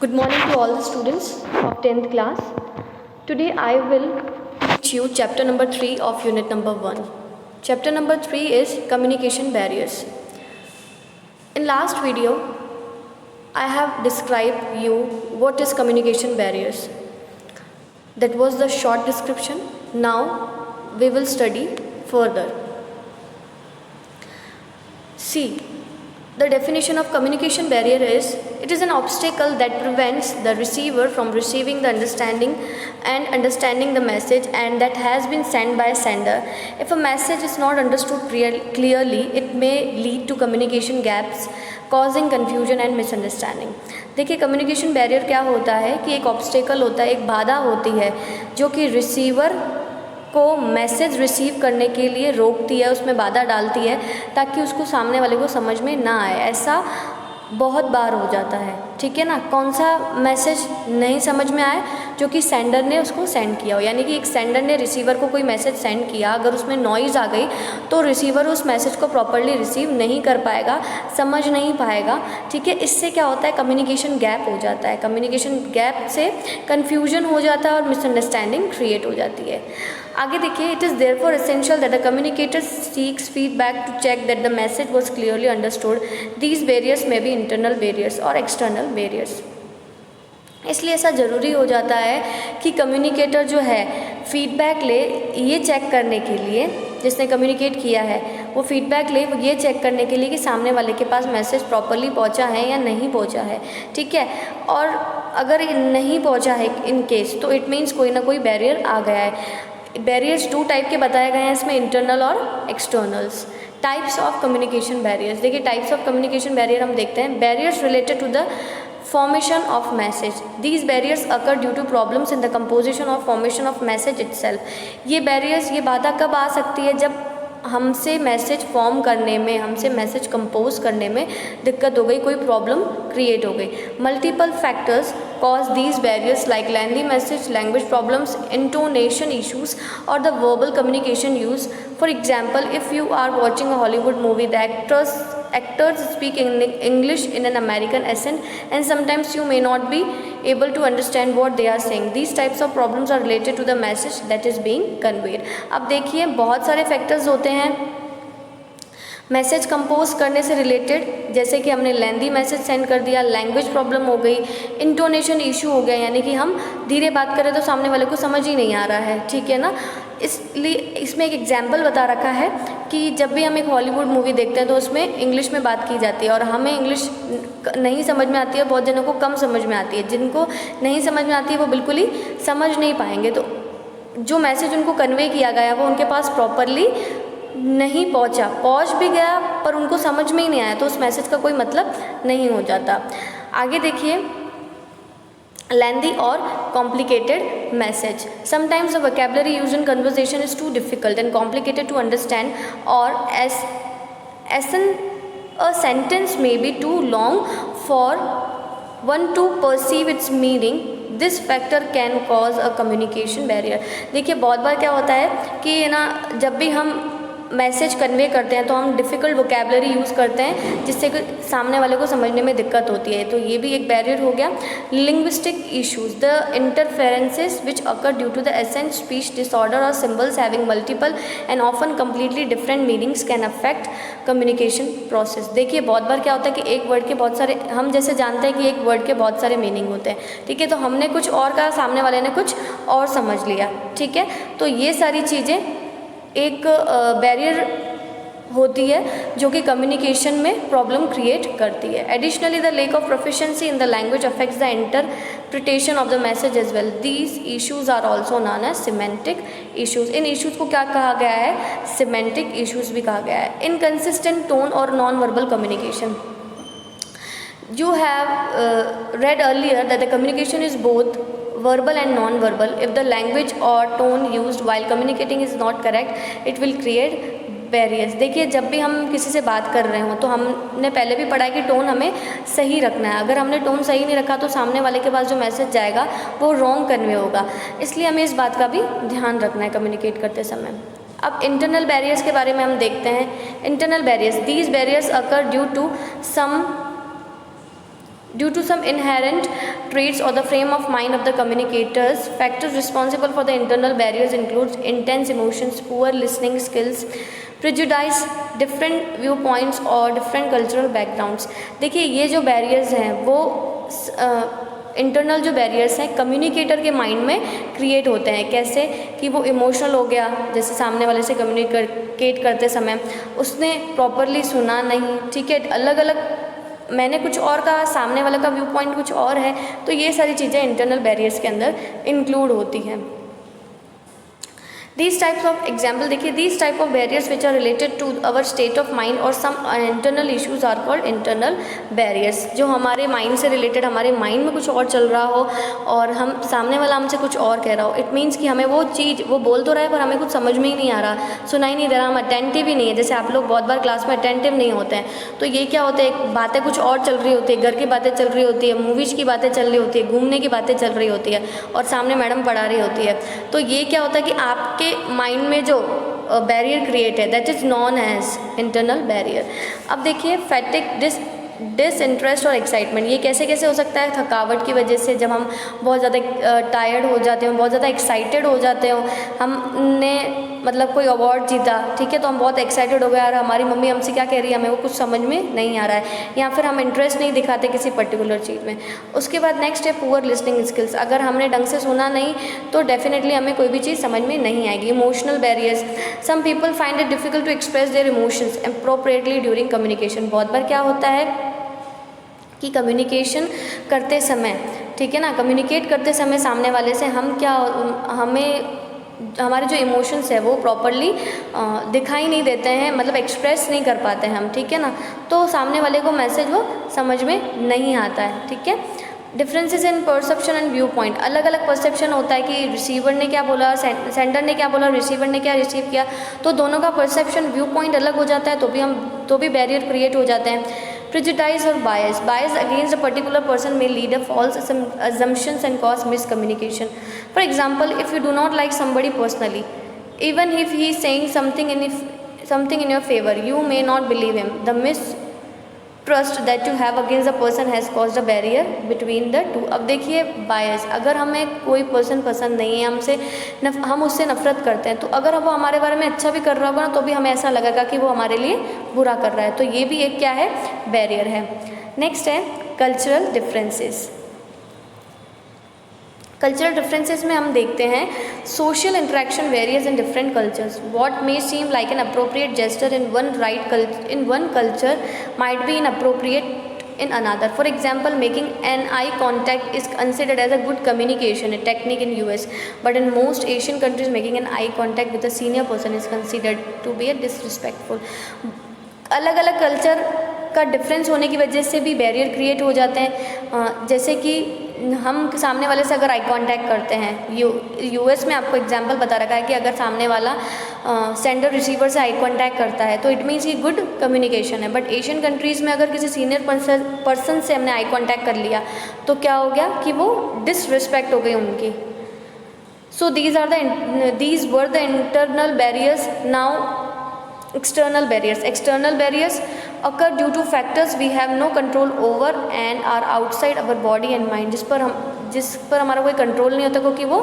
Good morning to all the students of 10th class. Today I will teach you chapter number 3 of unit number 1. Chapter number 3 is communication barriers. In last video, I have described you what is communication barriers. That was the short description. Now we will study further. See, the definition of communication barrier is, it is an obstacle that prevents the receiver from receiving the understanding the message and that has been sent by a sender. If a message is not understood clearly, it may lead to communication gaps, causing confusion and misunderstanding. देखिए, communication barrier क्या होता है कि एक obstacle होता है, एक बाधा होती है जो कि रिसीवर को मैसेज रिसीव करने के लिए रोकती है, उसमें बाधा डालती है ताकि उसको सामने वाले को समझ में ना आए। ऐसा बहुत बार हो जाता है, ठीक है ना। कौन सा मैसेज नहीं समझ में आए? जो कि सेंडर ने उसको सेंड किया हो, यानी कि एक सेंडर ने रिसीवर को कोई मैसेज सेंड किया, अगर उसमें नॉइज़ आ गई तो रिसीवर उस मैसेज को प्रॉपर्ली रिसीव नहीं कर पाएगा, समझ नहीं पाएगा, ठीक है। इससे क्या होता है, कम्युनिकेशन गैप हो जाता है। कम्युनिकेशन गैप से कन्फ्यूजन हो जाता है और मिसअंडरस्टैंडिंग क्रिएट हो जाती है। आगे देखिए, it is therefore essential that the communicator seeks feedback to check that the message was clearly understood. These barriers may be internal barriers और एक्सटर्नल बैरियर्स। इसलिए ऐसा ज़रूरी हो जाता है कि कम्युनिकेटर जो है फीडबैक ले, ये चेक करने के लिए, जिसने कम्युनिकेट किया है वो फीडबैक ले, वो ये चेक करने के लिए कि सामने वाले के पास मैसेज प्रॉपरली पहुंचा है या नहीं पहुंचा है, ठीक है। और अगर नहीं पहुंचा है इन केस, तो इट मीन्स कोई ना कोई बैरियर आ गया है। बैरियर्स 2 टाइप के बताए गए हैं इसमें, इंटरनल और externals. Types of communication barriers, देखिए टाइप्स ऑफ कम्युनिकेशन बैरियर हम देखते हैं। Barriers related to the formation of message. These barriers occur due to problems in the composition or formation of message itself. ये barriers, ये बाधा कब आ सकती है? जब हमसे मैसेज फॉर्म करने में, हमसे मैसेज कंपोज करने में दिक्कत हो गई, कोई प्रॉब्लम क्रिएट हो गई। Multiple factors cause these barriers like lengthy message, language problems, intonation issues और the verbal communication use. For example, if you are watching a Hollywood movie, the actors speak English in an American accent and sometimes you may not be able to understand what they are saying. These types of problems are related to the message that is being conveyed. अब देखिए, बहुत सारे factors होते हैं message compose करने से related, जैसे कि हमने लेंदी मैसेज सेंड कर दिया, लैंग्वेज प्रॉब्लम हो गई, इंटोनेशन इशू हो गया, यानी कि हम धीरे बात करें तो सामने वाले को समझ ही नहीं आ रहा है, ठीक है ना। इसलिए इसमें एक एग्जाम्पल बता रखा है कि जब भी हम एक हॉलीवुड मूवी देखते हैं तो उसमें इंग्लिश में बात की जाती है और हमें इंग्लिश नहीं समझ में आती है, बहुत जनों को कम समझ में आती है। जिनको नहीं समझ में आती है वो बिल्कुल ही समझ नहीं पाएंगे, तो जो मैसेज उनको कन्वे किया गया वो उनके पास प्रॉपरली नहीं पहुंच भी गया पर उनको समझ में ही नहीं आया, तो उस मैसेज का कोई मतलब नहीं हो जाता। आगे देखिए, lengthy or complicated message. Sometimes the vocabulary used in conversation is too difficult and complicated to understand, or a sentence may be too long for one to perceive its meaning. This factor can cause a communication barrier. देखिए, बहुत बार क्या होता है कि ना, जब भी हम मैसेज कन्वे करते हैं तो हम डिफ़िकल्ट वोकेबलरी यूज़ करते हैं जिससे कि सामने वाले को समझने में दिक्कत होती है, तो ये भी एक बैरियर हो गया। Linguistic issues, the interferences which occur due to the accent speech disorder और symbols having multiple and often completely different meanings can affect communication process. देखिए, बहुत बार क्या होता है कि एक वर्ड के बहुत सारे, हम जैसे जानते हैं कि एक वर्ड के बहुत सारे मीनिंग होते हैं, ठीक है, तो हमने कुछ और कहा, सामने वाले ने कुछ और समझ लिया, ठीक है। तो ये सारी चीज़ें एक बैरियर होती है जो कि कम्युनिकेशन में प्रॉब्लम क्रिएट करती है। Additionally, the lack of proficiency in the language affects the interpretation of the message as well. These issues are also known as semantic issues. इन इश्यूज़ को क्या कहा गया है? सिमेंटिक इश्यूज़ भी कहा गया है। इनकंसिस्टेंट टोन और non verbal communication. You have read earlier that the communication is both verbal and non-verbal. If the language or tone used while communicating is not correct, it will create barriers. देखिए, जब भी हम किसी से बात कर रहे हों तो हमने पहले भी पढ़ा है कि टोन हमें सही रखना है। अगर हमने टोन सही नहीं रखा तो सामने वाले के पास जो मैसेज जाएगा वो रॉन्ग कन्वे होगा, इसलिए हमें इस बात का भी ध्यान रखना है कम्युनिकेट करते समय। अब इंटरनल बैरियर्स के बारे में हम देखते हैं। Internal barriers, these barriers occur due to some Due to some inherent traits or the frame of mind of the communicators, factors responsible for the internal barriers includes intense emotions, poor listening skills, prejudice, different viewpoints और different cultural backgrounds. देखिए ये जो barriers हैं वो internal जो barriers हैं communicator के mind में क्रिएट होते हैं. कैसे कि वो इमोशनल हो गया, जैसे सामने वाले से कम्युनिकेट करते समय उसने प्रॉपरली सुना नहीं, ठीक है, अलग अलग मैंने कुछ और कहा, सामने वाला का व्यू पॉइंट कुछ और है, तो ये सारी चीज़ें इंटरनल बैरियर्स के अंदर इंक्लूड होती हैं. These types of example देखिए, these type of barriers which are related to our state of mind or some internal issues are called internal barriers. जो हमारे माइंड से रिलेटेड, हमारे माइंड में कुछ और चल रहा हो और हम सामने वाला हमसे कुछ और कह रहा हो, इट मीन्स कि हमें वो चीज़ वो बोल तो रहा है पर हमें कुछ समझ में ही नहीं आ रहा, सुनाई नहीं दे रहा, हम अटेंटिव ही नहीं है. जैसे आप लोग बहुत बार क्लास में अटेंटिव नहीं होते हैं, तो ये क्या होता है, बातें कुछ और चल रही होती है, घर की बातें चल रही होती है, मूवीज़ की बातें चल रही होती है, घूमने की बातें चल रही होती है और सामने मैडम पढ़ा रही होती है. तो ये क्या होता है कि आपके माइंड में जो बैरियर क्रिएट है, that is known as internal barrier. अब देखिए फैटिक, डिसइंटरेस्ट और एक्साइटमेंट, ये कैसे कैसे हो सकता है. थकावट की वजह से, जब हम बहुत ज़्यादा टायर्ड हो जाते हैं, बहुत ज़्यादा एक्साइटेड हो जाते हो, हमने मतलब कोई अवार्ड जीता, ठीक है, तो हम बहुत एक्साइटेड हो गए यार, हमारी मम्मी हमसे क्या कह रही है, हमें वो कुछ समझ में नहीं आ रहा है, या फिर हम इंटरेस्ट नहीं दिखाते किसी पर्टिकुलर चीज़ में. उसके बाद नेक्स्ट है पुअर लिसनिंग स्किल्स. अगर हमने ढंग से सुना नहीं तो डेफिनेटली हमें कोई भी चीज़ समझ में नहीं आएगी. Emotional barriers, some people find it difficult to express their emotions appropriately during communication. बहुत बार क्या होता है कि कम्युनिकेशन करते समय, ठीक है ना, कम्युनिकेट करते समय सामने वाले से हम क्या, हमें हमारे जो इमोशंस है वो प्रॉपरली दिखाई नहीं देते हैं, मतलब एक्सप्रेस नहीं कर पाते हैं हम, ठीक है ना, तो सामने वाले को मैसेज वो समझ में नहीं आता है. ठीक है. Differences in perception and view point, अलग अलग परसेप्शन होता है कि रिसीवर ने क्या बोला, सेंडर ने क्या बोला, रिसीवर ने क्या रिसीव किया, तो दोनों का परसेप्शन व्यू पॉइंट अलग हो जाता है, तो भी बैरियर क्रिएट हो जाते हैं. Prejudice or bias against a particular person may lead a false assumptions and cause miscommunication. For example, if you do not like somebody personally, even if he is saying something in your favor, you may not believe him. The mistrust that you have against the person has caused a barrier between the two. अब देखिए bias, अगर हमें कोई person पसंद नहीं है, हम उससे नफरत करते हैं, तो अगर वो हमारे बारे में अच्छा भी कर रहा होगा ना, तो भी हमें ऐसा लगेगा कि वो हमारे लिए बुरा कर रहा है, तो ये भी एक क्या है, बैरियर है. नेक्स्ट है कल्चरल डिफरेंसेस. कल्चरल डिफरेंसेस में हम देखते हैं social interaction various in different cultures. What may seem like an appropriate gesture in one culture might be inappropriate in another. For example, making an eye contact is considered as a good communication technique in US, but in most Asian countries making an eye contact with a senior person is considered to be a disrespectful. अलग अलग culture का difference होने की वजह से भी barrier create हो जाते हैं. जैसे कि हम सामने वाले से अगर आई कांटेक्ट करते हैं, यूएस में आपको एग्जांपल बता रखा है कि अगर सामने वाला सेंडर रिसीवर से आई कांटेक्ट करता है तो इट मीन्स कि गुड कम्युनिकेशन है. बट एशियन कंट्रीज़ में अगर किसी सीनियर पर्सन से हमने आई कांटेक्ट कर लिया तो क्या हो गया कि वो डिसरिस्पेक्ट हो गई उनकी. सो these were the internal barriers. Now external barriers occur due to factors we have no control over and are outside our body and mind. जिस पर हमारा कोई कंट्रोल नहीं होता, क्योंकि वो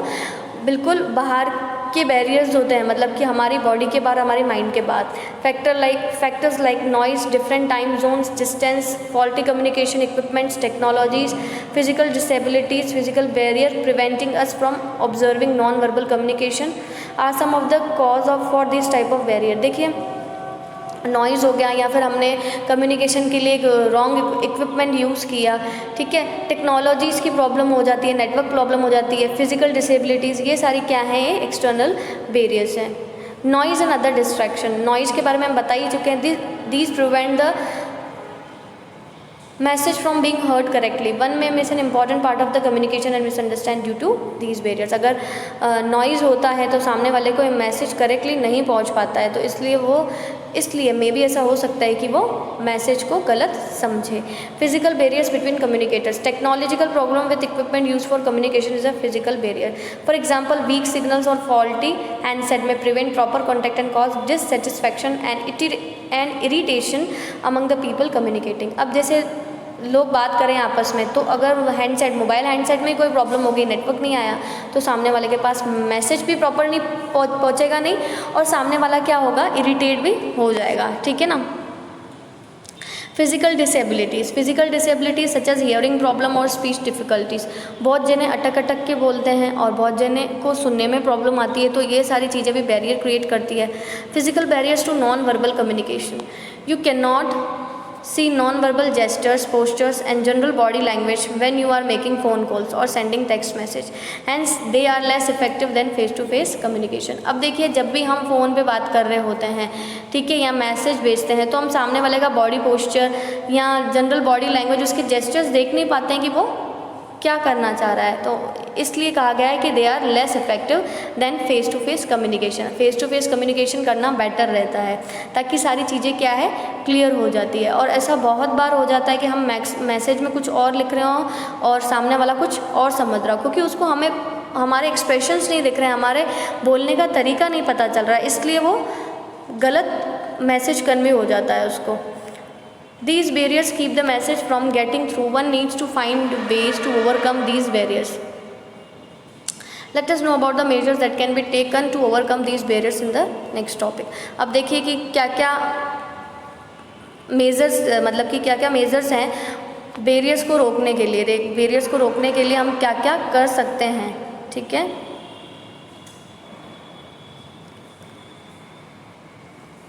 बिल्कुल बाहर के बैरियर्स होते हैं, मतलब कि हमारी बॉडी के बाहर, हमारी माइंड के बाद. Factors like noise, different time zones, distance, faulty communication equipments, technologies, physical disabilities, physical barrier preventing us from observing non verbal communication are some of the cause for this type of barrier. देखिए noise हो गया, या फिर हमने communication के लिए एक wrong equipment use किया, ठीक है, टेक्नोलॉजीज़ की प्रॉब्लम हो जाती है, नेटवर्क प्रॉब्लम हो जाती है, फिजिकल डिसेबिलिटीज़, ये सारी क्या हैं, ये एक्सटर्नल बैरियर्स हैं. Noise and other distraction, noise के बारे में हम बता ही चुके हैं. These prevent the message from being heard correctly. One may miss an important part of the communication and misunderstand due to these barriers. अगर नॉइज़ होता है तो सामने वाले को मैसेज करेक्टली नहीं पहुंच पाता है, तो इसलिए मे बी ऐसा हो सकता है कि वो मैसेज को गलत समझे. Physical barriers between communicators, technological problem with equipment use for communication is a physical barrier. For example, weak signals और faulty handset may prevent proper contact and cause dissatisfaction and irritation among the people communicating. अब जैसे लोग बात करें आपस में, तो अगर हैंडसेट, मोबाइल हैंडसेट में कोई प्रॉब्लम होगी, नेटवर्क नहीं आया, तो सामने वाले के पास मैसेज भी प्रॉपर नहीं पहुँचेगा नहीं, और सामने वाला क्या होगा, इरिटेट भी हो जाएगा, ठीक है ना। Physical disabilities such as hearing problem और स्पीच डिफ़िकल्टीज़, बहुत जने अटक के बोलते हैं और बहुत जने को सुनने में प्रॉब्लम आती है, तो ये सारी चीज़ें भी बैरियर क्रिएट करती है। Physical barriers to non verbal communication, you can not see non-verbal gestures, postures and general body language when you are making phone calls or sending text message, hence they are less effective than face to face communication। अब देखिए, जब भी हम phone पे बात कर रहे होते हैं, ठीक है, या मैसेज भेजते हैं, तो हम सामने वाले का बॉडी पोस्चर या जनरल बॉडी लैंग्वेज, उसके जेस्चर्स देख नहीं पाते हैं कि वो क्या करना चाह रहा है, तो इसलिए कहा गया है कि they are less effective than face to face communication. Face to face communication करना बेटर रहता है, ताकि सारी चीज़ें क्या है, क्लियर हो जाती है। और ऐसा बहुत बार हो जाता है कि हम मैसेज में कुछ और लिख रहे हों और सामने वाला कुछ और समझ रहा हो, क्योंकि उसको हमें हमारे एक्सप्रेशंस नहीं दिख रहे हैं, हमारे बोलने का तरीका नहीं पता चल रहा है, इसलिए वो गलत मैसेज कन्वे हो जाता है उसको। These barriers keep the message from getting through. One needs to find ways to overcome these barriers. Let us know about the measures that can be taken to overcome these barriers in the next topic. अब देखिए कि क्या क्या measures, मतलब कि क्या क्या measures हैं बैरियर्स को रोकने के लिए। बैरियर्स को रोकने के लिए हम क्या क्या कर सकते हैं, ठीक है।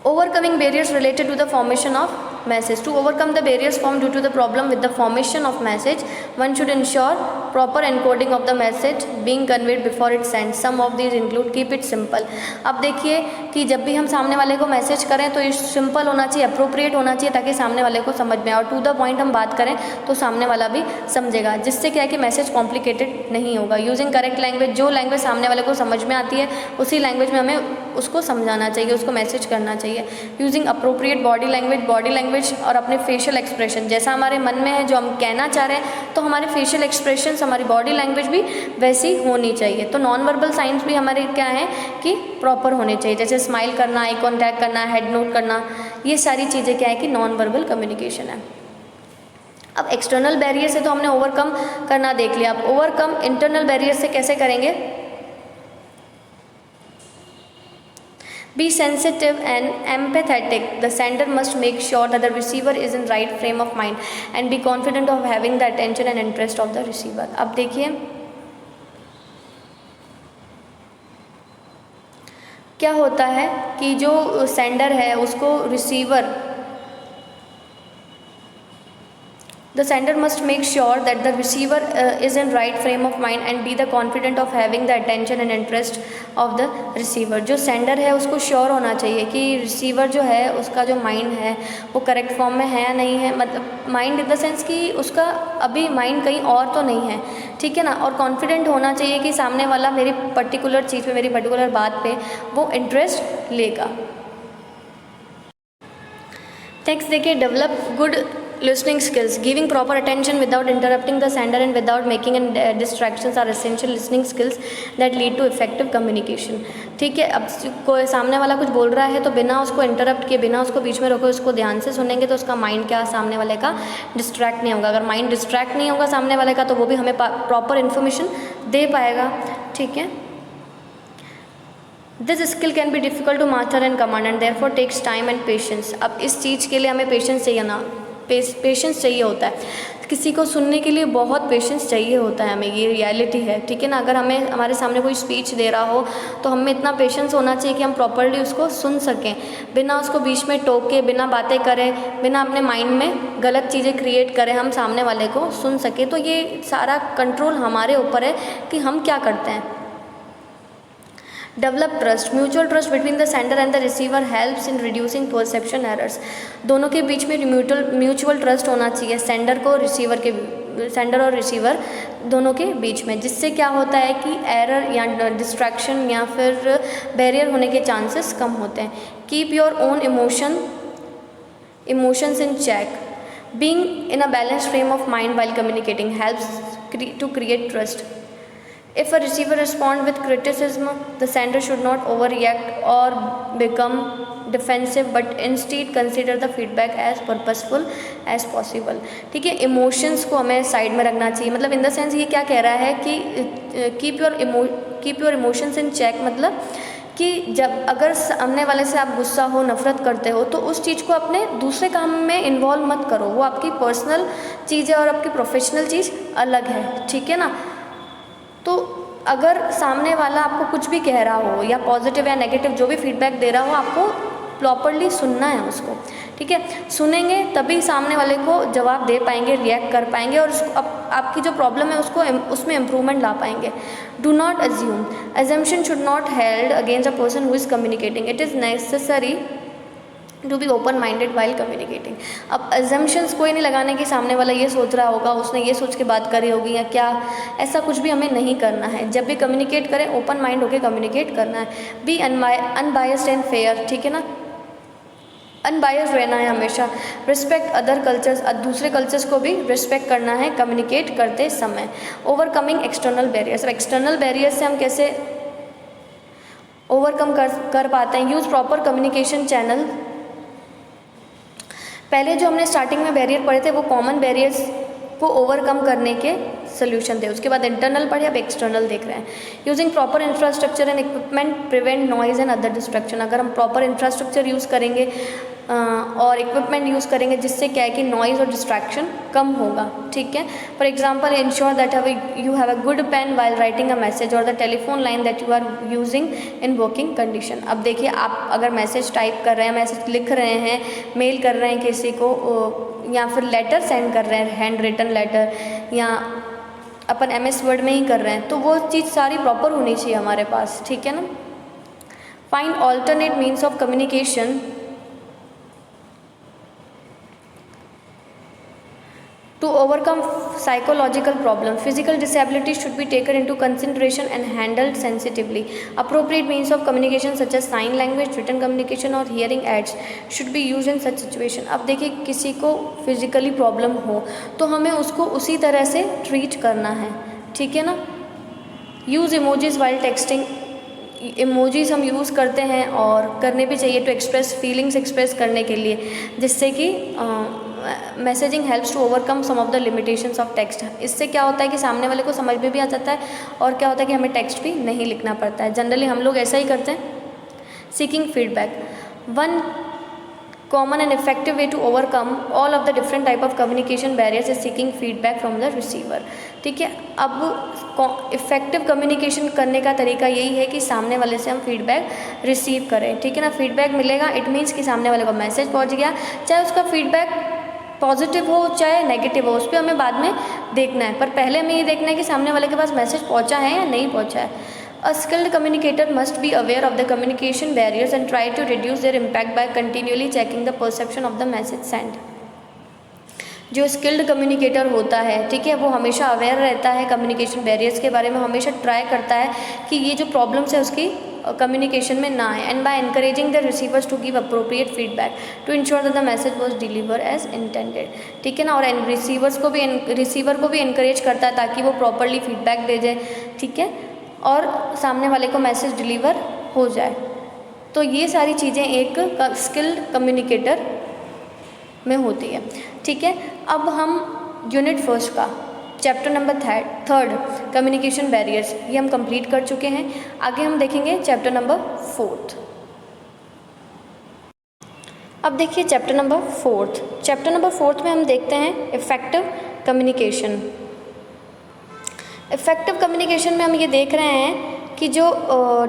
Overcoming barriers related to the formation of message. To overcome the barriers formed due to the problem with the formation of message, one should ensure proper encoding of the message being conveyed before it sends. Some of these include keep it simple. अब देखिए कि जब भी हम सामने वाले को message करें तो ये सिंपल होना चाहिए, अप्रोप्रिएट होना चाहिए, ताकि सामने वाले को समझ में आए, और टू द पॉइंट हम बात करें तो सामने वाला भी समझेगा, जिससे क्या है कि मैसेज कॉम्प्लिकेटेड नहीं होगा। यूजिंग करेक्ट लैंग्वेज, जो लैंग्वेज सामने वाले को समझ में आती है उसी लैंग्वेज में हमें उसको समझाना चाहिए, उसको मैसेज करना चाहिए। यूजिंग अप्रोप्रिएट बॉडी लैंग्वेज और अपने फेशियल एक्सप्रेशन, जैसा हमारे मन में है, जो हम कहना चाह रहे हैं, तो हमारे फेशियल एक्सप्रेशन, हमारी बॉडी लैंग्वेज भी वैसी होनी चाहिए। तो नॉन वर्बल साइंस भी हमारे क्या है कि प्रॉपर होने चाहिए, जैसे स्माइल करना, आई कॉन्टैक्ट करना, हेड नोट करना, ये सारी चीज़ें क्या है कि नॉन वर्बल कम्युनिकेशन है। अब एक्सटर्नल बैरियर से तो हमने ओवरकम करना देख लिया, अब ओवरकम इंटरनल बैरियर से कैसे करेंगे। Be sensitive and empathetic. The sender must make sure that the receiver is in right frame of mind and be confident of having the attention and interest of the receiver. अब देखिए क्या होता है कि जो सेंडर है उसको receiver, the sender must make sure that the receiver is in right frame of mind and be the confident of having the attention and interest of the receiver. जो सेंडर है उसको श्योर होना चाहिए कि receiver जो है उसका जो माइंड है वो करेक्ट फॉर्म में है या नहीं है, मतलब माइंड इन द सेंस कि उसका अभी माइंड कहीं और तो नहीं है, ठीक है ना। और कॉन्फिडेंट होना चाहिए कि सामने वाला मेरी पर्टिकुलर चीज़ पे, मेरी पर्टिकुलर बात पे वो इंटरेस्ट लेगा। नेक्स्ट देखिए, develop good listening skills. Giving proper attention without interrupting the sender and without making distractions are essential listening skills that lead to effective communication. ठीक है, अब कोई सामने वाला कुछ बोल रहा है तो बिना उसको इंटरप्ट किए, बिना उसको बीच में रोके, उसको ध्यान से सुनेंगे तो उसका माइंड क्या, सामने वाले का डिस्ट्रैक्ट नहीं होगा। अगर माइंड डिस्ट्रैक्ट नहीं होगा सामने वाले का, तो वो भी हमें प्रॉपर इन्फॉर्मेशन दे पाएगा, ठीक है। This skill can be difficult to master and command and therefore takes time and patience. अब इस चीज़ के लिए हमें पेशेंस चाहिए ना, पेशेंस चाहिए होता है, किसी को सुनने के लिए बहुत पेशेंस चाहिए होता है हमें, ये रियलिटी है, ठीक है ना। अगर हमें हमारे सामने कोई स्पीच दे रहा हो तो हमें इतना पेशेंस होना चाहिए कि हम प्रॉपर्ली उसको सुन सकें, बिना उसको बीच में टोके, बिना बातें करें, बिना अपने माइंड में गलत चीज़ें क्रिएट करें, हम सामने वाले को सुन सकें। तो ये सारा कंट्रोल हमारे ऊपर है कि हम क्या करते हैं। Develop trust, mutual trust between the sender and the receiver helps in reducing perception errors. दोनों के बीच में म्यूचुअल ट्रस्ट होना चाहिए, सेंडर और रिसीवर दोनों के बीच में, जिससे क्या होता है कि एरर या डिस्ट्रैक्शन या फिर बैरियर होने के चांसेस कम होते हैं। Keep your own emotions in check. Being in a balanced frame of mind while communicating helps to create trust. If a receiver responds with criticism, the sender should not overreact or become defensive but instead consider the feedback as purposeful as possible. ठीक है, emotions को हमें side में रखना चाहिए, मतलब in the sense ये क्या कह रहा है कि keep your emotions in check, मतलब कि जब अगर सामने वाले से आप गुस्सा हो, नफरत करते हो, तो उस चीज़ को अपने दूसरे काम में इन्वॉल्व मत करो, वो आपकी पर्सनल चीज़ है और आपकी प्रोफेशनल चीज़ अलग है। ठीक है ना। तो अगर सामने वाला आपको कुछ भी कह रहा हो या पॉजिटिव या नेगेटिव जो भी फीडबैक दे रहा हो, आपको प्रॉपरली सुनना है उसको। ठीक है, सुनेंगे तभी सामने वाले को जवाब दे पाएंगे, रिएक्ट कर पाएंगे और उसको आपकी जो प्रॉब्लम है उसको उसमें इम्प्रूवमेंट ला पाएंगे। Do not assume, assumption should not held against a person who is communicating, it is necessary to be open minded while communicating. अब अजम्पशंस कोई नहीं लगाने कि सामने वाला ये सोच रहा होगा, उसने ये सोच के बात करी होगी या क्या, ऐसा कुछ भी हमें नहीं करना है। जब भी कम्युनिकेट करें ओपन माइंड होकर कम्युनिकेट करना है। बी अनबायस्ड एंड फेयर, ठीक है ना, अनबायस्ड रहना है हमेशा। रिस्पेक्ट अदर कल्चर्स, दूसरे कल्चर्स को भी रिस्पेक्ट करना है कम्युनिकेट करते समय। Overcoming external barriers, external barriers से हम कैसे ओवरकम कर पाते हैं। Use proper communication channel. पहले जो हमने स्टार्टिंग में बैरियर पढ़े थे वो कॉमन बैरियर्स को ओवरकम करने के सोल्यूशन थे, उसके बाद इंटरनल पढ़े, अब एक्सटर्नल देख रहे हैं। Using proper infrastructure and equipment prevent noise and other distraction. अगर हम प्रॉपर इंफ्रास्ट्रक्चर यूज़ करेंगे और इक्विपमेंट यूज़ करेंगे जिससे क्या है कि नॉइज़ और डिस्ट्रैक्शन कम होगा। ठीक है, for example ensure that you have a good pen while writing a message और the telephone line that you are using in working condition. अब देखिए, आप अगर मैसेज टाइप कर रहे हैं, मैसेज लिख रहे हैं, मेल कर रहे हैं किसी को, या फिर लेटर सेंड कर रहे हैं, हैंड रिटन लेटर, या अपन MS वर्ड में ही कर रहे हैं, तो वो चीज़ सारी प्रॉपर होनी चाहिए हमारे पास। ठीक है ना। Find alternate means of communication to overcome psychological problems. Physical disabilities should be taken into consideration and handled sensitively. Appropriate means of communication such as sign language, written communication और hearing aids should be used in such situation. अब देखिए, किसी को physically problem हो तो हमें उसको उसी तरह से ट्रीट करना है। ठीक है ना। Use emojis while texting, emojis हम यूज़ करते हैं और करने भी चाहिए टू एक्सप्रेस फीलिंग्स, एक्सप्रेस करने के लिए, जिससे कि messaging helps to overcome some of the limitations of text. इससे क्या होता है कि सामने वाले को समझ में भी आ जाता है और क्या होता है कि हमें टेक्स्ट भी नहीं लिखना पड़ता है। जनरली हम लोग ऐसा ही करते हैं। Seeking feedback, one common and effective way to overcome all of the different type of communication barriers is seeking feedback from the receiver. ठीक है, अब इफ़ेक्टिव कम्युनिकेशन करने का तरीका यही है कि सामने वाले से हम फीडबैक रिसीव करें। ठीक है ना। फीडबैक मिलेगा, इट मीन्स कि सामने वाले को मैसेज पहुंच गया, चाहे उसका फीडबैक पॉजिटिव हो चाहे नेगेटिव हो, उस पर हमें बाद में देखना है, पर पहले हमें ये देखना है कि सामने वाले के पास मैसेज पहुँचा है या नहीं पहुँचा है। A skilled communicator must be aware of the communication barriers and try to reduce their impact by continually checking the perception of the message sent. जो स्किल्ड कम्युनिकेटर होता है, ठीक है, वो हमेशा अवेयर रहता है कम्युनिकेशन बैरियर्स के बारे में, हमेशा ट्राई करता है कि ये जो प्रॉब्लम्स है उसकी कम्युनिकेशन में ना आए, and by encouraging the receivers to give appropriate feedback to ensure that the message was deliver as intended. ठीक है ना। और रिसीवर को भी एनकरेज करता है ताकि वो प्रॉपरली फीडबैक दे जाए। ठीक है, और सामने वाले को मैसेज डिलीवर हो जाए। तो ये सारी चीज़ें एक स्किल्ड कम्युनिकेटर में होती है। ठीक है, अब हम यूनिट 1 का चैप्टर नंबर 3 कम्युनिकेशन बैरियर्स ये हम कंप्लीट कर चुके हैं। आगे हम देखेंगे चैप्टर नंबर 4। अब देखिए चैप्टर नंबर 4। चैप्टर नंबर 4 में हम देखते हैं इफ़ेक्टिव कम्युनिकेशन। इफ़ेक्टिव कम्युनिकेशन में हम ये देख रहे हैं कि जो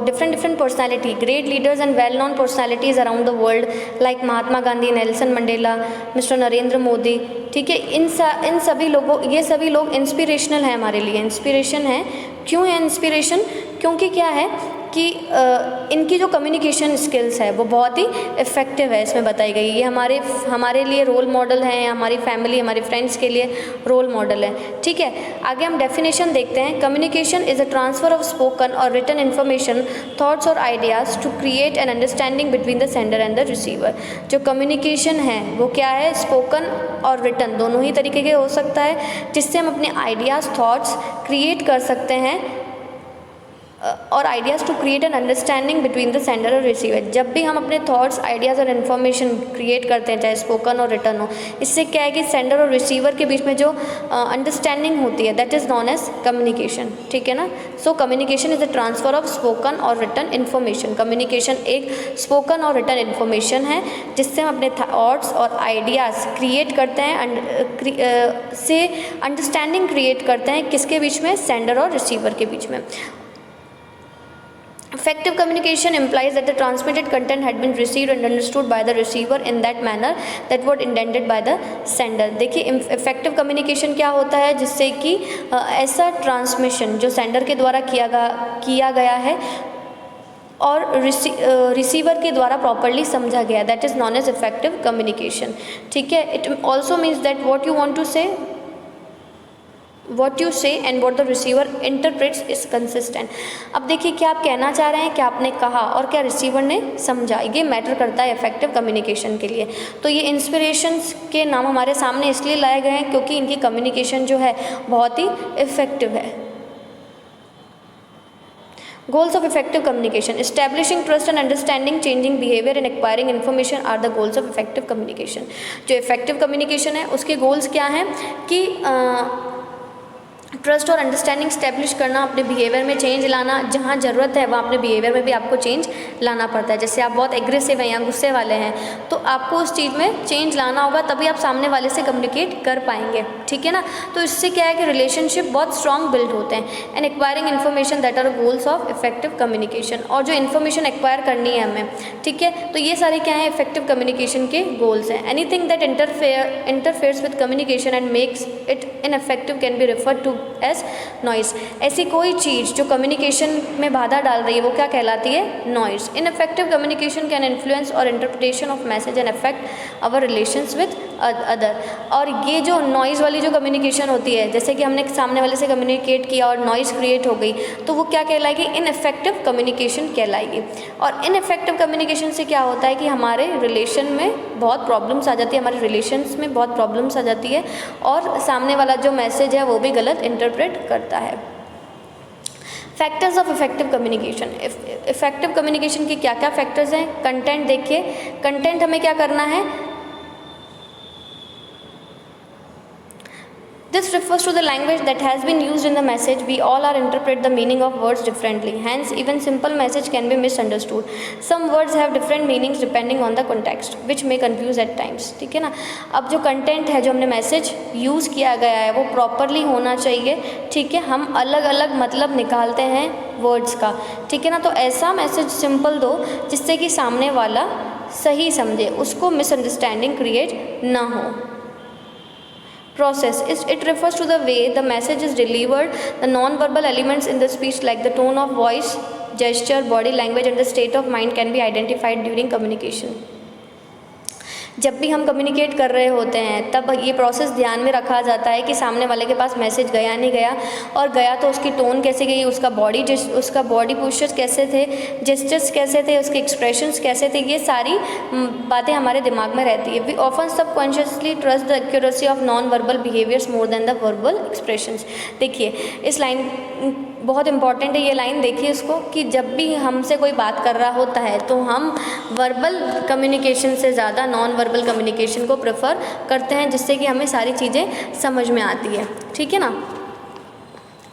different personality, great leaders and well known personalities around the world like Mahatma Gandhi, Nelson Mandela, mister Narendra Modi, ठीक है, इन सभी लोगों, ये सभी लोग इंस्पिरेशनल हैं हमारे लिए, इंस्पिरेशन है। क्यों है इंस्पिरेशन? क्योंकि क्या है कि इनकी जो कम्युनिकेशन स्किल्स है वो बहुत ही इफ़ेक्टिव है, इसमें बताई गई। ये हमारे लिए रोल मॉडल हैं, हमारी फैमिली, हमारे फ्रेंड्स के लिए रोल मॉडल है। ठीक है, आगे हम डेफिनेशन देखते हैं। Communication is a transfer of spoken और रिटन इन्फॉर्मेशन, थॉट्स और ideas to create an understanding between the sender and the receiver. जो कम्युनिकेशन है वो क्या है? स्पोकन और रिटन दोनों ही तरीके के हो सकता है, जिससे हम अपने आइडियाज़, थॉट्स क्रिएट कर सकते हैं और ideas to create an understanding between the sender और रिसीवर। जब भी हम अपने थॉट्स, आइडियाज़ और इन्फॉर्मेशन क्रिएट करते हैं, चाहे स्पोकन और रिटर्न हो, इससे क्या है कि सेंडर और रिसीवर के बीच में जो अंडरस्टैंडिंग होती है, that is known as communication. ठीक है ना। So communication is the transfer of spoken और रिटर्न इन्फॉर्मेशन। कम्युनिकेशन एक स्पोकन और रिटर्न इन्फॉर्मेशन है जिससे हम अपने थॉट्स और आइडियाज़ क्रिएट करते हैं, से अंडरस्टैंडिंग क्रिएट करते हैं किसके बीच में, सेंडर और रिसीवर के बीच में। Effective communication implies that the transmitted content had been received and understood by the receiver in that manner that was intended by the sender। देखिए effective communication क्या होता है, जिससे कि ऐसा ट्रांसमिशन जो सेंडर के द्वारा किया गया है और रिसीवर के द्वारा प्रॉपरली समझा गया, that is known as effective communication. ठीक है। It also means that what you want to say, what you say and what the receiver interprets is consistent। अब देखिए क्या आप कहना चाह रहे हैं, क्या आपने कहा और क्या रिसीवर ने समझा, ये मैटर करता है इफेक्टिव कम्युनिकेशन के लिए। तो ये इंस्पिरेशंस के नाम हमारे सामने इसलिए लाए गए हैं क्योंकि इनकी कम्युनिकेशन जो है बहुत ही इफेक्टिव है। Goals of effective communication: establishing trust and understanding, changing behavior and acquiring information are the goals of effective communication। जो effective communication है उसके goals क्या हैं कि ट्रस्ट और अंडरस्टैंडिंग स्टैब्लिश करना, अपने बिहेवियर में चेंज लाना, जहाँ ज़रूरत है वहाँ अपने बिहेवियर में भी आपको चेंज लाना पड़ता है। जैसे आप बहुत एग्रेसिव हैं या गुस्से वाले हैं तो आपको उस चीज़ में चेंज लाना होगा, तभी आप सामने वाले से कम्युनिकेट कर पाएंगे। ठीक है ना। तो इससे क्या है कि रिलेशनशिप बहुत स्ट्रॉन्ग बिल्ड होते हैं। And acquiring information that are goals of effective communication. और जो इन्फॉर्मेशन एक्वायर करनी है हमें, ठीक है, तो ये सारे क्या है इफेक्टिव कम्युनिकेशन के गोल्स हैं। Anything that interferes with communication and makes it ineffective can be referred to as noise. ऐसी कोई चीज़ जो कम्युनिकेशन में बाधा डाल रही है वो क्या कहलाती है, noise. Ineffective communication can influence our interpretation of message and affect our relations with other. और ये जो नॉइज़ वाली जो कम्युनिकेशन होती है, जैसे कि हमने सामने वाले से कम्युनिकेट किया और नॉइज़ क्रिएट हो गई, तो वो क्या कहलाएगी, इनइफेक्टिव कम्युनिकेशन कहलाएगी। और इनइफेक्टिव कम्युनिकेशन से क्या होता है कि हमारे रिलेशन में बहुत प्रॉब्लम्स आ जाती है, हमारे रिलेशंस में बहुत प्रॉब्लम्स आ जाती है और सामने वाला जो मैसेज है वो भी गलत इंटरप्रेट करता है। Factors of effective communication. Effective communication के क्या क्या फैक्टर्स हैं। कंटेंट देखिए, कंटेंट हमें क्या करना है, this refers to the language that has been used in the message. We all are interpret the meaning of words differently, hence even simple message can be misunderstood. Some words have different meanings depending on the context, which may confuse at times। ठीक है ना। अब जो content है, जो हमने message use किया गया है वो प्रॉपरली होना चाहिए। ठीक है। हम अलग अलग मतलब निकालते हैं वर्ड्स का। ठीक है ना। तो ऐसा मैसेज सिंपल दो जिससे कि सामने वाला सही समझे, उसको मिसअंडरस्टैंडिंग क्रिएट ना हो। Process is, it refers to the way the message is delivered. The non-verbal elements in the speech like the tone of voice, gesture, body language and the state of mind can be identified during communication। जब भी हम communicate कर रहे होते हैं तब ये process ध्यान में रखा जाता है कि सामने वाले के पास मैसेज गया नहीं गया, और गया तो उसकी टोन कैसे गई, उसका बॉडी पोस्चर्स कैसे थे, जेस्चर्स कैसे थे, उसके एक्सप्रेशंस कैसे थे, ये सारी बातें हमारे दिमाग में रहती है। We often subconsciously trust the accuracy of non verbal behaviours more than the verbal expressions. देखिए इस लाइन बहुत इंपॉर्टेंट है, ये लाइन देखिए इसको, कि जब भी हमसे कोई बात कर रहा होता है तो हम वर्बल कम्युनिकेशन से ज़्यादा नॉन वर्बल कम्युनिकेशन को प्रेफर करते हैं, जिससे कि हमें सारी चीज़ें समझ में आती है। ठीक है ना।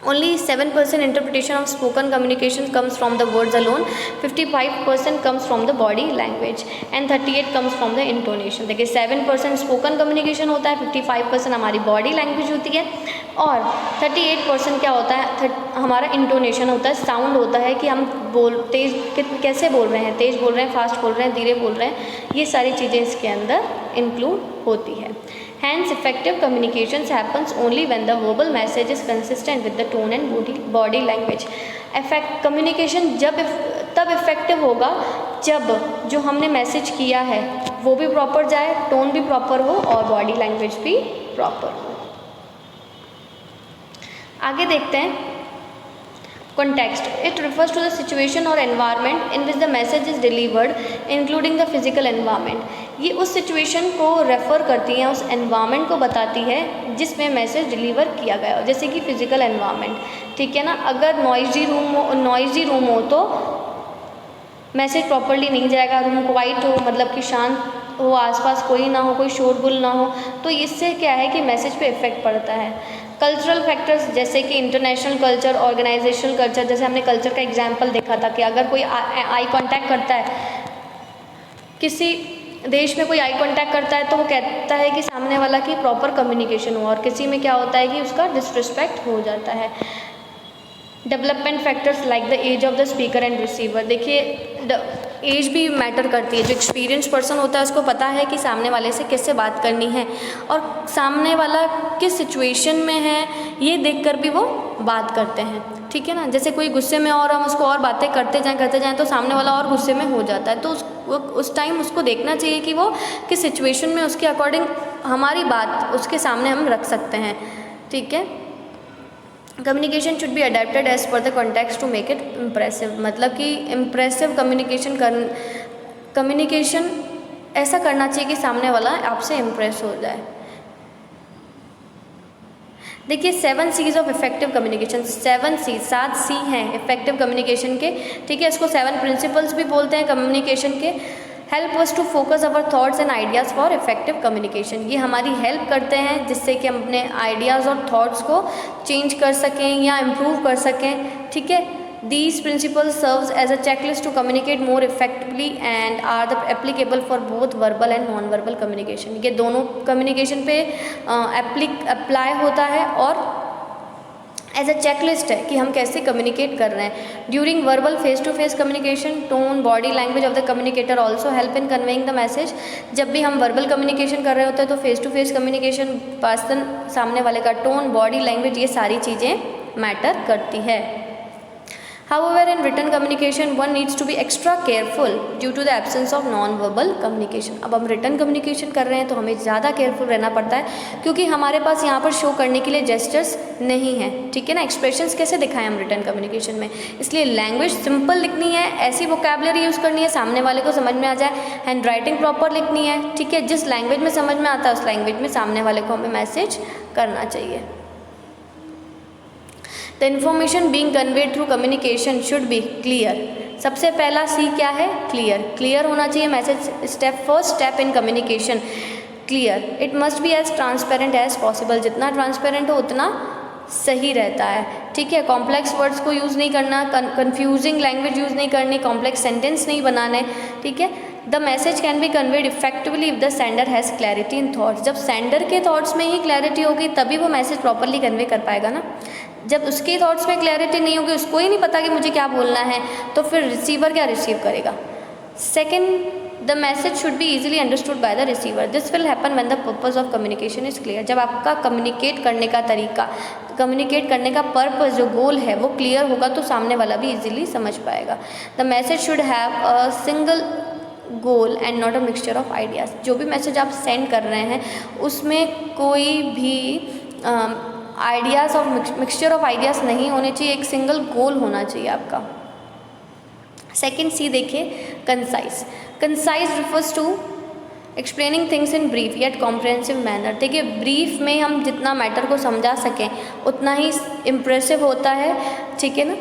Only 7% interpretation of spoken communication comes from the words alone, 55% comes from the body language and 38 comes from the intonation। देखिए 7% स्पोकन कम्युनिकेशन होता है, 55% हमारी बॉडी लैंग्वेज होती है और 38% क्या होता है, हमारा इंटोनेशन होता है, साउंड होता है कि हम तेज कैसे बोल रहे हैं, तेज़ बोल रहे हैं, फास्ट बोल रहे हैं, धीरे बोल रहे हैं, ये सारी चीज़ें इसके अंदर इंक्लूड होती है। Hence, effective communications happens only when the verbal message is consistent with the tone and body language। Communication तब इफ़ेक्टिव होगा जब जो हमने मैसेज किया है वो भी प्रॉपर जाए, टोन भी प्रॉपर हो और बॉडी लैंग्वेज भी प्रॉपर हो। आगे देखते हैं Context. It refers to the situation or environment in which the message is delivered, including the physical environment। ये उस सिचुएशन को रेफ़र करती हैं, उस एनवायरनमेंट को बताती है जिसमें मैसेज डिलीवर किया गया हो, जैसे कि फिज़िकल एनवायरनमेंट, ठीक है ना। अगर नॉइजी रूम हो तो मैसेज प्रॉपर्ली नहीं जाएगा। रूम क्वाइट हो, मतलब कि शांत हो, आसपास कोई ना हो, कोई शोरगुल ना हो, तो इससे क्या है कि मैसेज पे इफ़ेक्ट पड़ता है। कल्चरल फैक्टर्स जैसे कि इंटरनेशनल कल्चर, ऑर्गेनाइजेशनल कल्चर, जैसे हमने कल्चर का एग्जांपल देखा था कि अगर कोई आई कांटेक्ट करता है, किसी देश में कोई आई कांटेक्ट करता है तो वो कहता है कि सामने वाला की प्रॉपर कम्युनिकेशन हो, और किसी में क्या होता है कि उसका डिसरिस्पेक्ट हो जाता है। Development factors like the age of the speaker and receiver, देखिए एज भी मैटर करती है। जो एक्सपीरियंस पर्सन होता है उसको पता है कि सामने वाले से कैसे बात करनी है और सामने वाला किस सिचुएशन में है, ये देखकर भी वो बात करते हैं, ठीक है ना। जैसे कोई गुस्से में और हम उसको और बातें करते जाएं तो सामने वाला और गुस्से में हो जाता है, तो उस टाइम उसको देखना चाहिए कि वो किस सिचुएशन में उसके अकॉर्डिंग हमारी बात उसके सामने हम रख सकते हैं, ठीक है। Communication should be adapted as per the context to make it impressive, मतलब कि इम्प्रेसिव कम्युनिकेशन ऐसा करना चाहिए कि सामने वाला आपसे इम्प्रेस हो जाए। देखिए 7 C's of effective communication, 7 C हैं इफेक्टिव कम्युनिकेशन के, ठीक है। इसको 7 प्रिंसिपल्स भी बोलते हैं कम्युनिकेशन के। Help us to focus our thoughts and ideas for effective communication, ये हमारी हेल्प करते हैं जिससे कि हम अपने आइडियाज़ और थॉट्स को चेंज कर सकें या इम्प्रूव कर सकें, ठीक है। These principles serves as a checklist to communicate more effectively and are the applicable for both verbal and non-verbal communication, ये दोनों कम्युनिकेशन पे अप्लाई होता है और एज अ चेकलिस्ट है कि हम कैसे कम्युनिकेट कर रहे हैं। During verbal face to face communication, tone body language of the communicator also help in conveying the message. जब भी हम वर्बल कम्युनिकेशन कर रहे होते हैं तो face to face communication, person सामने वाले का टोन, बॉडी लैंग्वेज, ये सारी चीज़ें मैटर करती है। However, in written communication, one needs to be extra careful due to the absence of non-verbal communication. अब हम written communication कर रहे हैं तो हमें ज़्यादा careful रहना पड़ता है क्योंकि हमारे पास यहाँ पर show करने के लिए gestures नहीं है, ठीक है ना। expressions कैसे दिखाएं हम written communication में, इसलिए language simple लिखनी है, ऐसी vocabulary यूज़ करनी है सामने वाले को समझ में आ जाए, हैंड राइटिंग प्रॉपर लिखनी है, ठीक है। जिस लैंग्वेज में समझ में आता है उस लैंग्वेज में सामने वाले को हमें मैसेज करना चाहिए। The information being conveyed through communication should be clear. सबसे पहला सी क्या है? क्लियर। क्लियर होना चाहिए message. First step in communication, clear. It must be as transparent as possible, जितना ट्रांसपेरेंट हो उतना सही रहता है, ठीक है। कॉम्प्लेक्स वर्ड्स को यूज़ नहीं करना, कन्फ्यूजिंग लैंग्वेज यूज़ नहीं करनी, कॉम्प्लेक्स सेंटेंस नहीं बनाने, ठीक है। The message can be conveyed effectively if the sender has clarity in thoughts. जब सेंडर के थॉट्स में ही क्लैरिटी होगी तभी वो मैसेज प्रॉपरली कन्वे कर पाएगा ना। जब उसके थॉट्स में क्लैरिटी नहीं होगी, उसको ही नहीं पता कि मुझे क्या बोलना है, तो फिर रिसीवर क्या रिसीव करेगा। Second, the message should be easily understood by the receiver. This will happen when the purpose of communication is clear. जब आपका कम्युनिकेट करने का तरीका, कम्युनिकेट करने का पर्पज़, जो गोल है वो क्लियर होगा तो सामने वाला भी ईजिली समझ पाएगा। The message should have a single goal and not a mixture of ideas. जो भी मैसेज आप सेंड कर रहे हैं उसमें कोई भी आइडियाज़ और मिक्सचर ऑफ आइडियाज़ नहीं होने चाहिए, एक सिंगल गोल होना चाहिए आपका। सेकेंड सी देखिए, concise. Concise refers to explaining things in brief yet comprehensive manner. देखिए ब्रीफ में हम जितना मैटर को समझा सकें उतना ही इम्प्रेसिव होता है, ठीक है ना,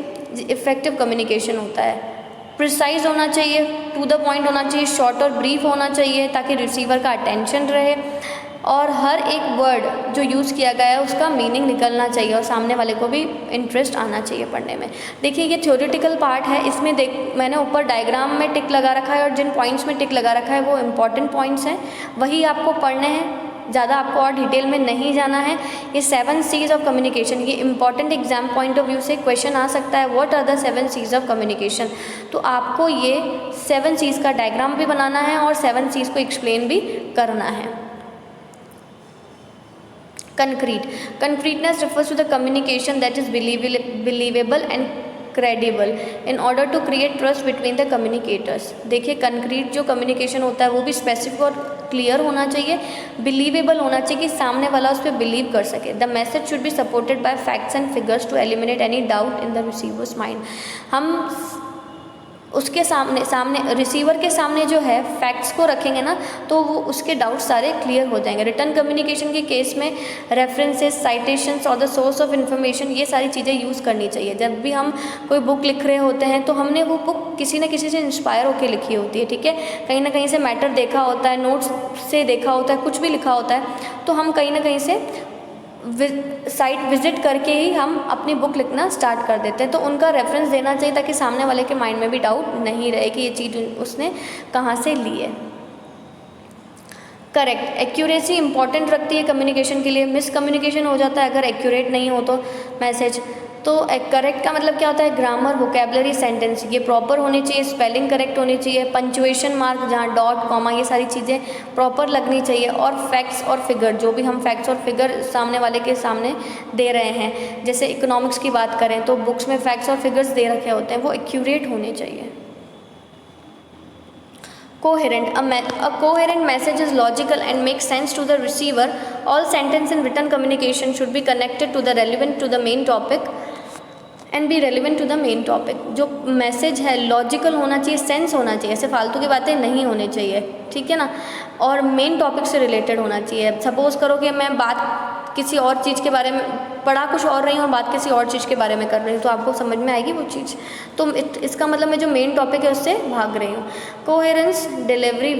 इफेक्टिव कम्युनिकेशन होता है। प्रिसाइज होना चाहिए, टू द पॉइंट होना चाहिए, शॉर्ट और ब्रीफ होना चाहिए ताकि रिसीवर का अटेंशन रहे और हर एक वर्ड जो यूज़ किया गया है उसका मीनिंग निकलना चाहिए और सामने वाले को भी इंटरेस्ट आना चाहिए पढ़ने में। देखिए ये थ्योरेटिकल पार्ट है, इसमें मैंने ऊपर डायग्राम में टिक लगा रखा है और जिन पॉइंट्स में टिक लगा रखा है वो इम्पॉर्टेंट पॉइंट्स हैं, वही आपको पढ़ने हैं, ज़्यादा आपको और डिटेल में नहीं जाना है। ये 7 C's ऑफ कम्युनिकेशन, ये important exam point of view से क्वेश्चन आ सकता है, what are the 7 C's of communication. तो आपको ये 7 C's का डायग्राम भी बनाना है और 7 C's को एक्सप्लेन भी करना है। Concreteness refers to the communication that is believable and credible in order to create trust between the communicators। देखिए concrete जो communication होता है वो भी specific और clear होना चाहिए, believable होना चाहिए कि सामने वाला उस पर believe कर सके। The message should be supported by facts and figures to eliminate any doubt in the receiver's mind। हम उसके सामने रिसीवर के सामने जो है फैक्ट्स को रखेंगे ना, तो वो उसके डाउट सारे क्लियर हो जाएंगे। रिटर्न कम्युनिकेशन के केस में रेफरेंसेस, साइटेशंस और द सोर्स ऑफ इन्फॉर्मेशन, ये सारी चीज़ें यूज़ करनी चाहिए। जब भी हम कोई बुक लिख रहे होते हैं तो हमने वो बुक किसी न किसी से इंस्पायर होकर लिखी होती है, ठीक है, कहीं ना कहीं से मैटर देखा होता है, नोट्स से देखा होता है, कुछ भी लिखा होता है, तो हम कहीं ना कहीं से साइट विजिट करके ही हम अपनी बुक लिखना स्टार्ट कर देते हैं। तो उनका रेफरेंस देना चाहिए ताकि सामने वाले के माइंड में भी डाउट नहीं रहे कि ये चीज़ उसने कहाँ से ली है। करेक्ट, एक्यूरेसी इंपॉर्टेंट रखती है कम्युनिकेशन के लिए। मिस कम्युनिकेशन हो जाता है अगर एक्यूरेट नहीं हो तो मैसेज। तो करेक्ट का मतलब क्या होता है, ग्रामर, वोकेबलरी, सेंटेंस ये प्रॉपर होनी चाहिए, स्पेलिंग करेक्ट होनी चाहिए, पंचुएशन मार्क जहाँ डॉट कॉमा ये सारी चीज़ें प्रॉपर लगनी चाहिए, और फैक्ट्स और फिगर, जो भी हम फैक्ट्स और फिगर सामने वाले के सामने दे रहे हैं, जैसे इकोनॉमिक्स की बात करें तो बुक्स में फैक्ट्स और फिगर्स दे रखे होते हैं, वो एक्यूरेट होने चाहिए। Coherent. A coherent message is logical and makes sense to the receiver. All sentence in written communication should be connected to the relevant to the main topic and be relevant to the main topic. जो message है logical होना चाहिए, sense होना चाहिए, ऐसे फालतू की बातें नहीं होनी चाहिए, ठीक है ना, और मेन टॉपिक से रिलेटेड होना चाहिए। सपोज़ करो कि मैं बात किसी और चीज़ के बारे में पढ़ा कुछ और रही हूँ और बात किसी और चीज़ के बारे में कर रही हूँ, तो आपको समझ में आएगी वो चीज़। तो इसका मतलब मैं जो मेन टॉपिक है उससे भाग रही हूँ। Coherence delivery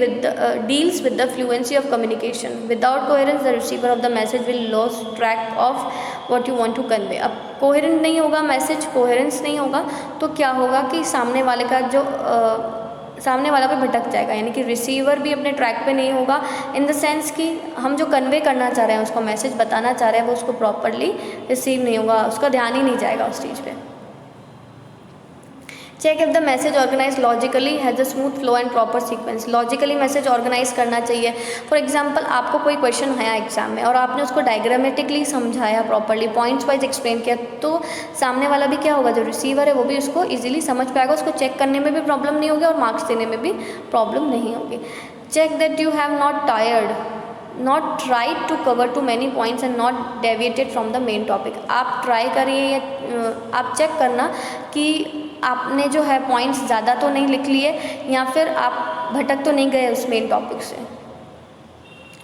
deals with the fluency of communication. Without coherence the receiver of the message will loss track of what you want to convey. अब कोहेरेंट नहीं होगा मैसेज, कोहेरेंस नहीं होगा तो क्या होगा कि सामने वाले का जो सामने वाला भी भटक जाएगा, यानी कि रिसीवर भी अपने ट्रैक पे नहीं होगा, इन द सेंस कि हम जो कन्वे करना चाह रहे हैं, उसको मैसेज बताना चाह रहे हैं, वो उसको प्रॉपरली रिसीव नहीं होगा, उसका ध्यान ही नहीं जाएगा उस चीज़ पे। Check if the message organise logically has a smooth flow and proper sequence. Logically message organise करना चाहिए। फॉर एग्जांपल आपको कोई क्वेश्चन है एग्जाम में और आपने उसको डायग्रामेटिकली समझाया, प्रॉपरली पॉइंट्स वाइज एक्सप्लेन किया, तो सामने वाला भी क्या होगा, जो रिसीवर है वो भी उसको ईजिली समझ पाएगा, उसको चेक करने में भी प्रॉब्लम नहीं होगी और मार्क्स देने में भी प्रॉब्लम नहीं होगी। Check that you have not tried to cover too many points and not deviated from the main topic। आप ट्राई करिए या आप चेक करना कि आपने जो है पॉइंट्स ज़्यादा तो नहीं लिख लिए या फिर आप भटक तो नहीं गए उस मेन टॉपिक से।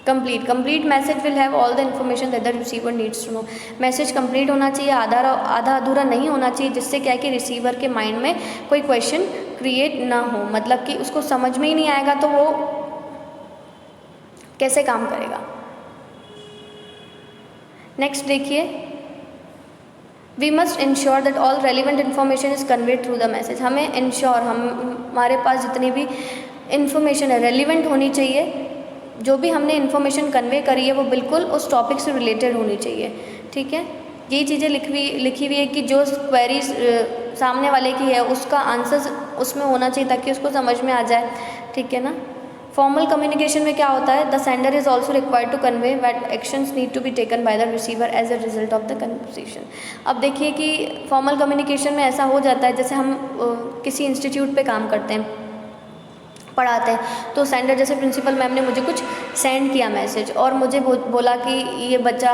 Complete message will have all the information that the receiver needs to know. Message complete होना चाहिए, आधा अधूरा नहीं होना चाहिए, जिससे क्या है कि रिसीवर के माइंड में कोई क्वेश्चन क्रिएट ना हो, मतलब कि उसको समझ में ही नहीं आएगा तो वो कैसे काम करेगा। नेक्स्ट देखिए, we must ensure that all relevant information is conveyed through the message. हमें इंश्योर हमारे पास जितनी भी इंफॉर्मेशन है रेलिवेंट होनी चाहिए, जो भी हमने इन्फॉर्मेशन कन्वे करी है वो बिल्कुल उस टॉपिक से रिलेटेड होनी चाहिए, ठीक है। यही चीज़ें लिखी हुई है कि जो क्वेरी सामने वाले की है उसका आंसर उसमें होना चाहिए ताकि उसको समझ में आ जाए, ठीक है ना। फॉर्मल कम्युनिकेशन में क्या होता है, the sender is also required to convey that actions need to be taken by the receiver as a result of the conversation. अब देखिए कि फॉर्मल कम्युनिकेशन में ऐसा हो जाता है, जैसे हम किसी इंस्टीट्यूट पे काम करते हैं, पढ़ाते हैं, तो सेंडर जैसे प्रिंसिपल मैम ने मुझे कुछ सेंड किया मैसेज और मुझे बोला कि ये बच्चा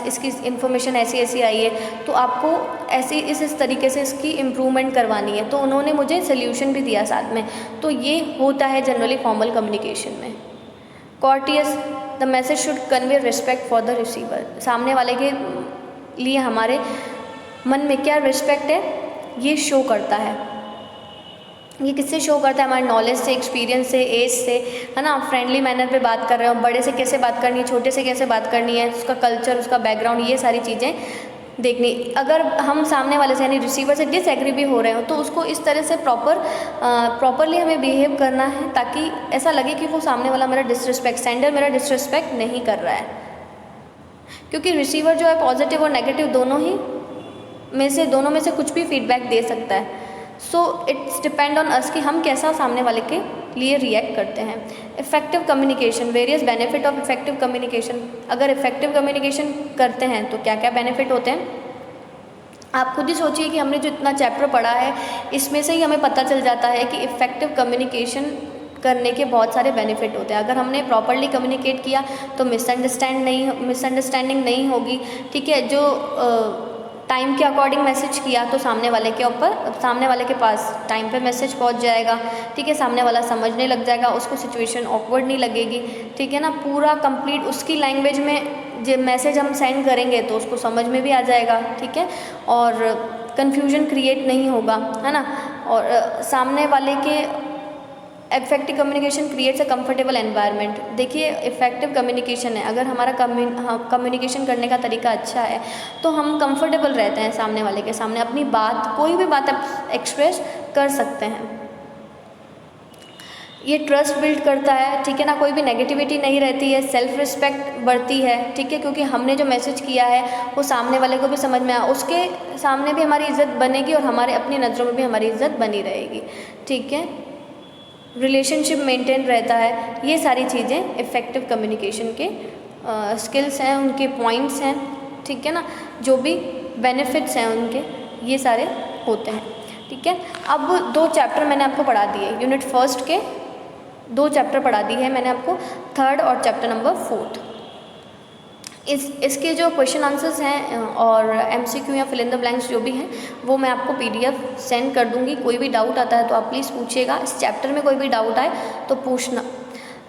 इसकी इन्फॉर्मेशन ऐसी ऐसी आई है, तो आपको ऐसी इस तरीके से इसकी इम्प्रूवमेंट करवानी है, तो उन्होंने मुझे सोल्यूशन भी दिया साथ में। तो ये होता है जनरली फॉर्मल कम्युनिकेशन में। Courteous, the message should convey respect for the receiver. सामने वाले के लिए हमारे मन में क्या रिस्पेक्ट है ये शो करता है। ये किससे शो करता है, हमारे नॉलेज से, एक्सपीरियंस से, एज से, है ना। फ्रेंडली मैनर पे बात कर रहे हो, बड़े से कैसे बात करनी है, छोटे से कैसे बात करनी है, उसका कल्चर, उसका बैकग्राउंड, ये सारी चीज़ें देखनी। अगर हम सामने वाले से यानी रिसीवर से डिसएग्री भी हो रहे हो तो उसको इस तरह से प्रॉपरली हमें बिहेव करना है ताकि ऐसा लगे कि वो सामने वाला मेरा डिसरिस्पेक्ट, सेंडर मेरा डिसरिस्पेक्ट नहीं कर रहा है। क्योंकि रिसीवर जो है पॉजिटिव और नेगेटिव दोनों में से कुछ भी फीडबैक दे सकता है। So it's depend on us कि हम कैसा सामने वाले के लिए रिएक्ट करते हैं। Effective communication, various benefit of effective communication. अगर इफेक्टिव कम्युनिकेशन करते हैं तो क्या क्या बेनिफिट होते हैं, आप खुद ही सोचिए कि हमने जो इतना चैप्टर पढ़ा है इसमें से ही हमें पता चल जाता है कि इफेक्टिव कम्युनिकेशन करने के बहुत सारे बेनिफिट होते हैं। अगर हमने प्रॉपरली कम्युनिकेट किया तो मिसअंडरस्टैंडिंग नहीं होगी, ठीक है। जो टाइम के अकॉर्डिंग मैसेज किया तो सामने वाले के पास टाइम पे मैसेज पहुंच जाएगा, ठीक है, सामने वाला समझने लग जाएगा, उसको सिचुएशन ऑकवर्ड नहीं लगेगी, ठीक है ना, पूरा कंप्लीट उसकी लैंग्वेज में जो मैसेज हम सेंड करेंगे तो उसको समझ में भी आ जाएगा, ठीक है, और कन्फ्यूजन क्रिएट नहीं होगा, है ना, और सामने वाले के effective communication creates a comfortable environment. देखिए इफेक्टिव कम्युनिकेशन है, अगर हमारा कम्युनिकेशन करने का तरीका अच्छा है तो हम कंफर्टेबल रहते हैं सामने वाले के सामने, अपनी बात कोई भी बात आप एक्सप्रेस कर सकते हैं। ये ट्रस्ट बिल्ड करता है, ठीक है ना, कोई भी नेगेटिविटी नहीं रहती है, सेल्फ रिस्पेक्ट बढ़ती है, ठीक है, क्योंकि हमने जो मैसेज किया है वो सामने वाले को भी समझ में उसके सामने भी हमारी इज़्ज़त बनेगी और हमारे अपनी नज़रों में भी हमारी इज़्ज़त बनी रहेगी, ठीक है, रिलेशनशिप मेंटेन रहता है। ये सारी चीज़ें इफ़ेक्टिव कम्युनिकेशन के स्किल्स हैं, उनके पॉइंट्स हैं, ठीक है ना, जो भी बेनिफिट्स हैं उनके, ये सारे होते हैं, ठीक है। अब 2 चैप्टर मैंने आपको पढ़ा दिए, यूनिट फर्स्ट के 2 चैप्टर पढ़ा दिए हैं मैंने आपको, 3rd और चैप्टर नंबर 4th। इसके जो क्वेश्चन आंसर्स हैं और MCQ या फिल इन द ब्लैंक्स जो भी हैं वो मैं आपको PDF सेंड कर दूंगी। कोई भी डाउट आता है तो आप प्लीज़ पूछिएगा, इस चैप्टर में कोई भी डाउट आए तो पूछना।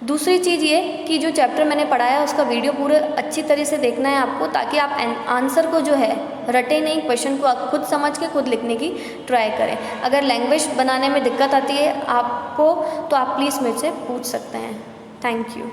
दूसरी चीज़ ये कि जो चैप्टर मैंने पढ़ाया उसका वीडियो पूरे अच्छी तरह से देखना है आपको, ताकि आप आंसर को जो है रटे नहीं, क्वेश्चन को आप खुद समझ के खुद लिखने की ट्राई करें। अगर लैंग्वेज बनाने में दिक्कत आती है आपको तो आप प्लीज़ मुझसे पूछ सकते हैं। Thank you.